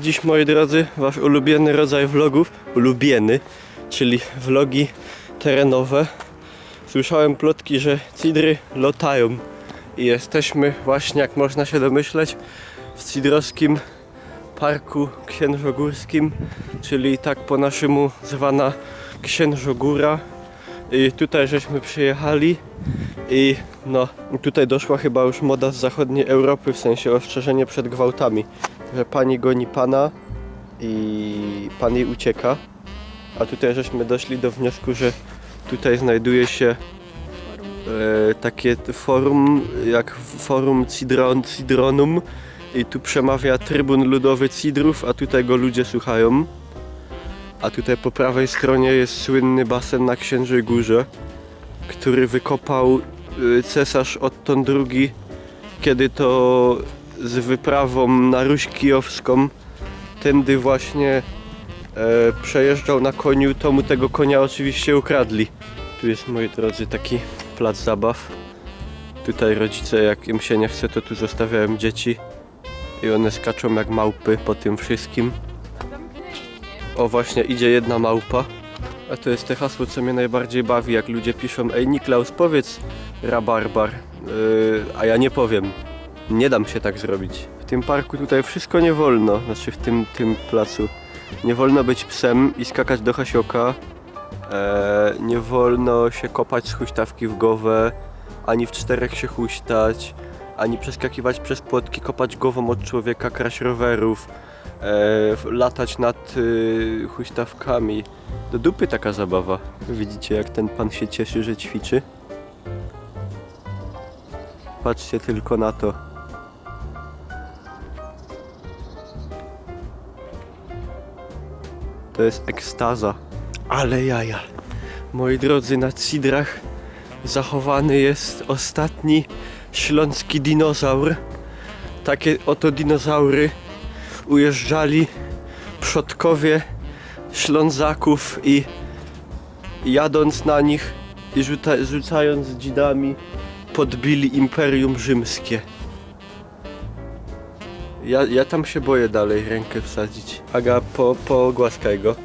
Dziś, moi drodzy, wasz ulubiony rodzaj vlogów, czyli vlogi terenowe. Słyszałem plotki, że cidry lotają i jesteśmy właśnie, jak można się domyśleć, w cidrowskim parku księżogórskim, czyli tak po naszemu zwana Księżogóra. I tutaj żeśmy przyjechali i no tutaj doszła chyba już moda z zachodniej Europy, w sensie ostrzeżenie przed gwałtami, że pani goni pana i pan jej ucieka. A tutaj żeśmy doszli do wniosku, że tutaj znajduje się takie forum, jak forum Cidronum, i tu przemawia trybun ludowy Cidrów, a tutaj go ludzie słuchają. A tutaj po prawej stronie jest słynny basen na Księżej Górze, który wykopał cesarz Otton II, kiedy to z wyprawą na Ruś Kijowską tędy właśnie przejeżdżał na koniu, to mu tego konia oczywiście ukradli. Tu jest, moi drodzy, taki plac zabaw. Tutaj rodzice, jak im się nie chce, to tu zostawiają dzieci i one skaczą jak małpy po tym wszystkim. O, właśnie idzie jedna małpa. A to jest te hasło, co mnie najbardziej bawi, jak ludzie piszą: ej Niklaus, powiedz rabarbar, a ja nie powiem. Nie dam się tak zrobić. W tym parku tutaj wszystko nie wolno, znaczy w tym placu. Nie wolno być psem i skakać do hasioka. Nie wolno się kopać z huśtawki w głowę, ani w czterech się huśtać, ani przeskakiwać przez płotki, kopać głową od człowieka, kraść rowerów, latać nad huśtawkami. Do dupy taka zabawa. Widzicie, jak ten pan się cieszy, że ćwiczy? Patrzcie tylko na to. To jest ekstaza. Ale jaja. Moi drodzy, na Cidrach zachowany jest ostatni śląski dinozaur. Takie oto dinozaury ujeżdżali przodkowie Ślązaków i jadąc na nich i rzucając dzidami podbili Imperium Rzymskie. Ja tam się boję dalej rękę wsadzić. Aga, pogłaskaj go.